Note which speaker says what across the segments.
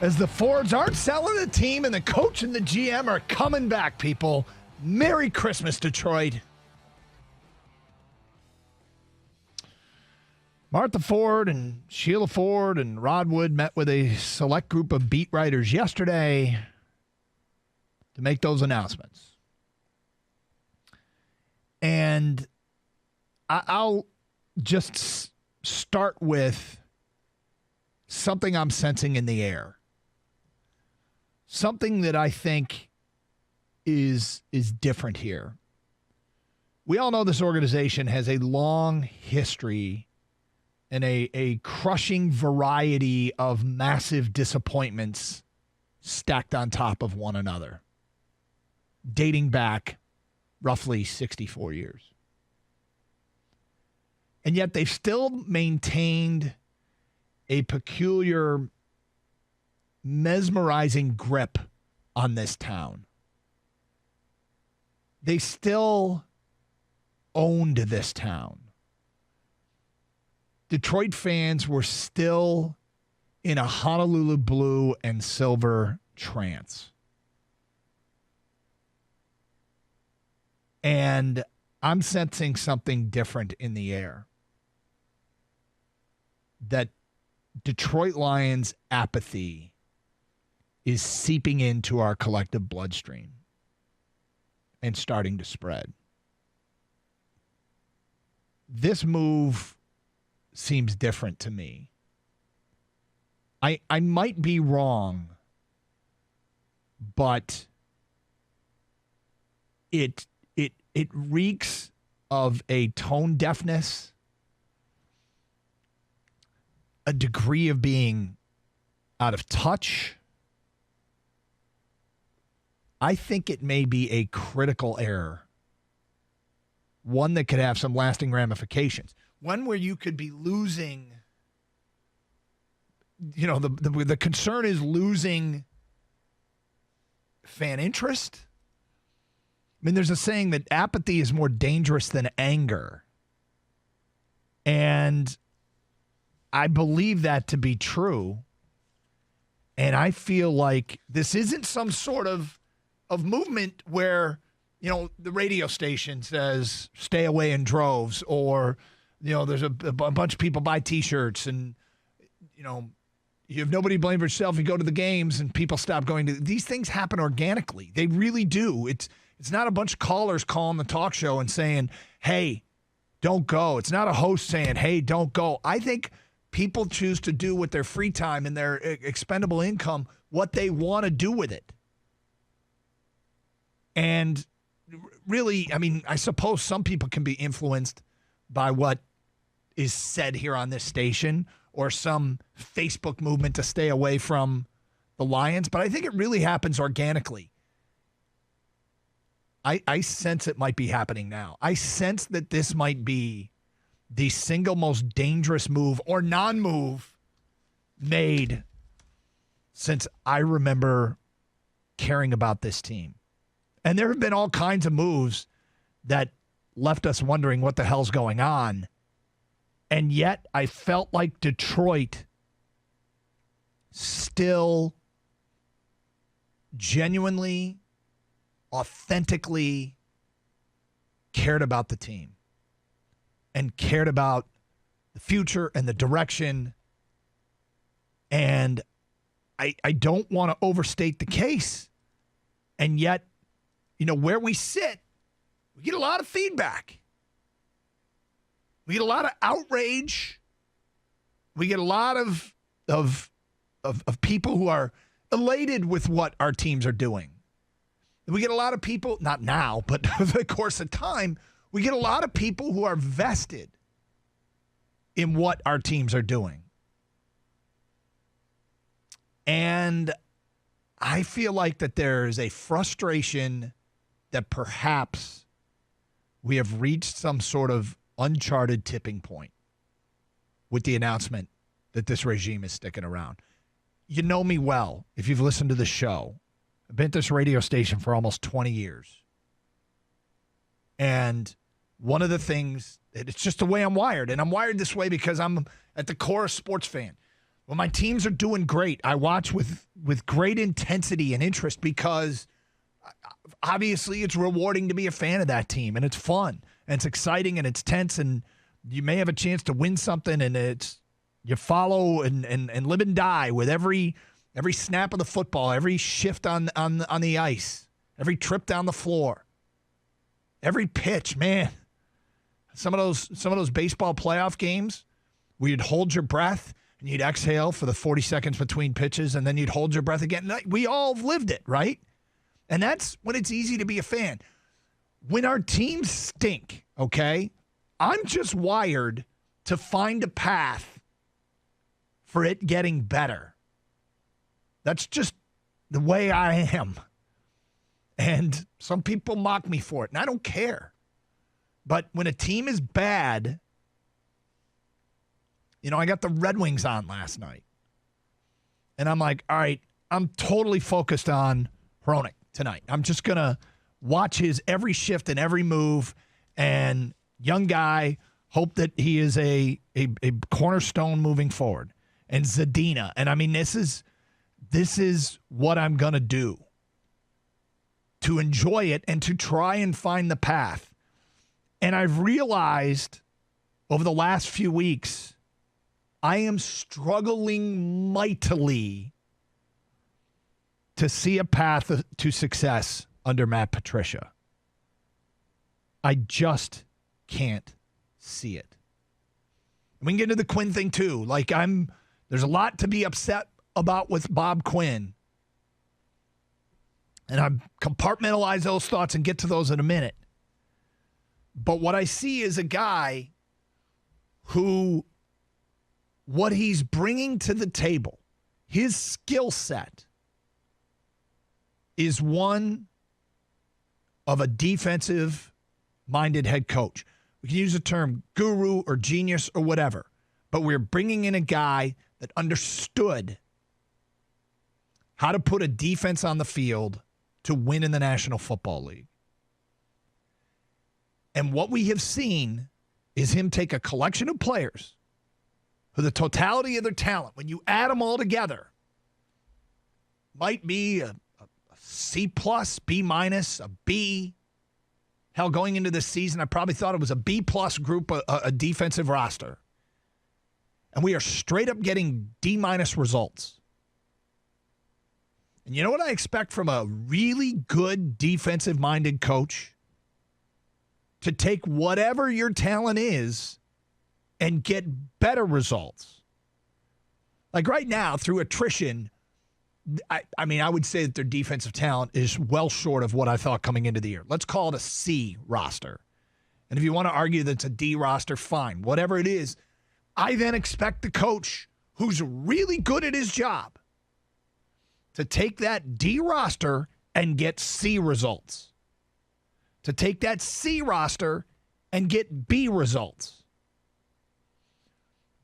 Speaker 1: As the Fords aren't selling the team and the coach and the GM are coming back, people. Merry Christmas, Detroit. Martha Ford and Sheila Ford and Rod Wood met with a select group of beat writers yesterday to make those announcements. And I'll just start with something I'm sensing in the air. Something that I think is different here. We all know this organization has a long history and a crushing variety of massive disappointments stacked on top of one another, dating back roughly 64 years. And yet they've still maintained a peculiar, mesmerizing grip on this town. They still owned this town. Detroit fans were still in a Honolulu blue and silver trance. And I'm sensing something different in the air. That Detroit Lions apathy is seeping into our collective bloodstream and starting to spread. This move seems different to me. I might be wrong, but it reeks of a tone deafness, a degree of being out of touch. I think it may be a critical error, one that could have some lasting ramifications, one where you could be losing, the concern is losing fan interest. I mean, there's a saying that apathy is more dangerous than anger. And I believe that to be true. And I feel like this isn't some sort of movement where, the radio station says stay away in droves, or, there's a bunch of people buy T-shirts and, you have nobody to blame for yourself. You go to the games and people stop going to. These things happen organically. They really do. It's not a bunch of callers calling the talk show and saying, hey, don't go. It's not a host saying, hey, don't go. I think people choose to do with their free time and their expendable income what they want to do with it. And really, I mean, I suppose some people can be influenced by what is said here on this station or some Facebook movement to stay away from the Lions, but I think it really happens organically. I sense it might be happening now. I sense that this might be the single most dangerous move or non-move made since I remember caring about this team. And there have been all kinds of moves that left us wondering what the hell's going on. And yet I felt like Detroit still genuinely, authentically cared about the team and cared about the future and the direction. And I don't want to overstate the case. And yet, where we sit, we get a lot of feedback. We get a lot of outrage. We get a lot of people who are elated with what our teams are doing. We get a lot of people, not now, but over the course of time, we get a lot of people who are vested in what our teams are doing. And I feel like that there is a frustration that perhaps we have reached some sort of uncharted tipping point with the announcement that this regime is sticking around. You know me well if you've listened to the show. I've been at this radio station for almost 20 years. And one of the things, it's just the way I'm wired. And I'm wired this way because I'm at the core a sports fan. When my teams are doing great, I watch with great intensity and interest because obviously it's rewarding to be a fan of that team, and it's fun, and it's exciting, and it's tense, and you may have a chance to win something, and you follow and live and die with every snap of the football, every shift on the ice, every trip down the floor, every pitch, man. Some of those baseball playoff games where you'd hold your breath and you'd exhale for the 40 seconds between pitches, and then you'd hold your breath again. We all have lived it, right? And that's when it's easy to be a fan. When our teams stink, okay, I'm just wired to find a path for it getting better. That's just the way I am. And some people mock me for it, and I don't care. But when a team is bad, I got the Red Wings on last night. And I'm like, all right, I'm totally focused on Hronek tonight. I'm just going to watch his every shift and every move, and young guy, hope that he is a cornerstone moving forward. And Zadina. And I mean, this is what I'm going to do to enjoy it and to try and find the path. And I've realized over the last few weeks, I am struggling mightily to see a path to success under Matt Patricia. I just can't see it. And we can get into the Quinn thing too. There's a lot to be upset about with Bob Quinn. And I compartmentalize those thoughts and get to those in a minute. But what I see is a guy who, what he's bringing to the table, his skill set is one of a defensive-minded head coach. We can use the term guru or genius or whatever, but we're bringing in a guy that understood how to put a defense on the field to win in the National Football League. And what we have seen is him take a collection of players who the totality of their talent, when you add them all together, might be a C+, B-, a B. Hell, going into this season, I probably thought it was a B+ group, a defensive roster. And we are straight up getting D- results. And you know what I expect from a really good defensive-minded coach? To take whatever your talent is and get better results. Like right now, through attrition, I would say that their defensive talent is well short of what I thought coming into the year. Let's call it a C roster. And if you want to argue that it's a D roster, fine. Whatever it is, I then expect the coach who's really good at his job to take that D roster and get C results. To take that C roster and get B results.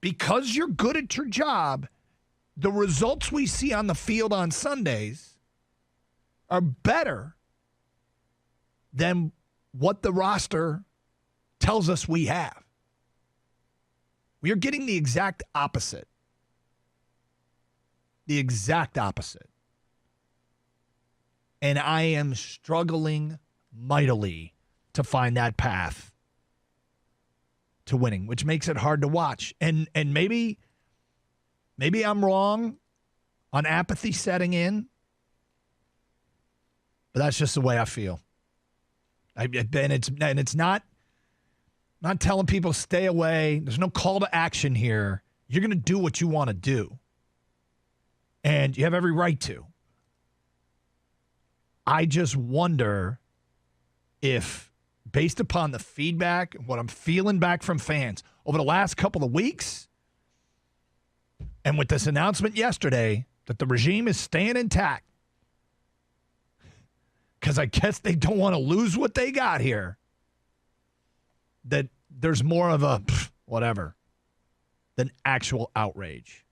Speaker 1: Because you're good at your job, the results we see on the field on Sundays are better than what the roster tells us we have. We are getting the exact opposite. The exact opposite. And I am struggling mightily to find that path to winning, which makes it hard to watch. And maybe I'm wrong on apathy setting in, but that's just the way I feel. And it's not telling people stay away. There's no call to action here. You're going to do what you want to do, and you have every right to. I just wonder if, based upon the feedback, what I'm feeling back from fans over the last couple of weeks, and with this announcement yesterday that the regime is staying intact, because I guess they don't want to lose what they got here, that there's more of a whatever than actual outrage.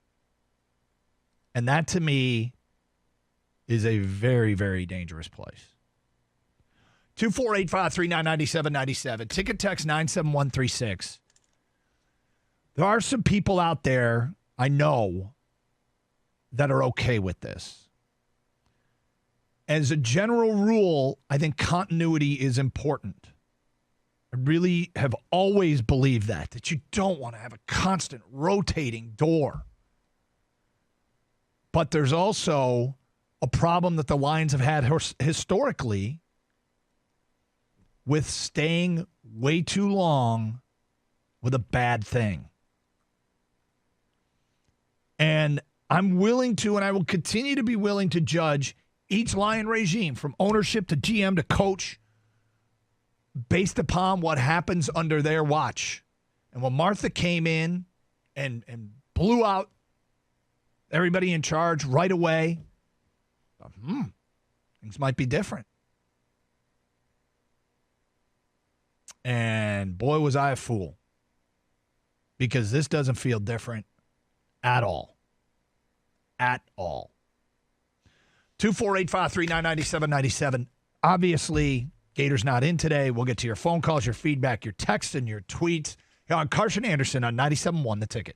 Speaker 1: And that, to me, is a very, very dangerous place. 248-539-9797. Ticket text 97136. There are some people out there, I know, that are okay with this. As a general rule, I think continuity is important. I really have always believed that you don't want to have a constant rotating door. But there's also a problem that the Lions have had historically with staying way too long with a bad thing. And I'm willing to, and I will continue to be willing to judge each Lion regime, from ownership to GM to coach, based upon what happens under their watch. And when Martha came in and blew out everybody in charge right away, things might be different. And boy, was I a fool. Because this doesn't feel different at all. At all. 248-539-9797. Obviously, Gator's not in today. We'll get to your phone calls, your feedback, your texts, and your tweets here on Karsch and Anderson on 97.1 The Ticket.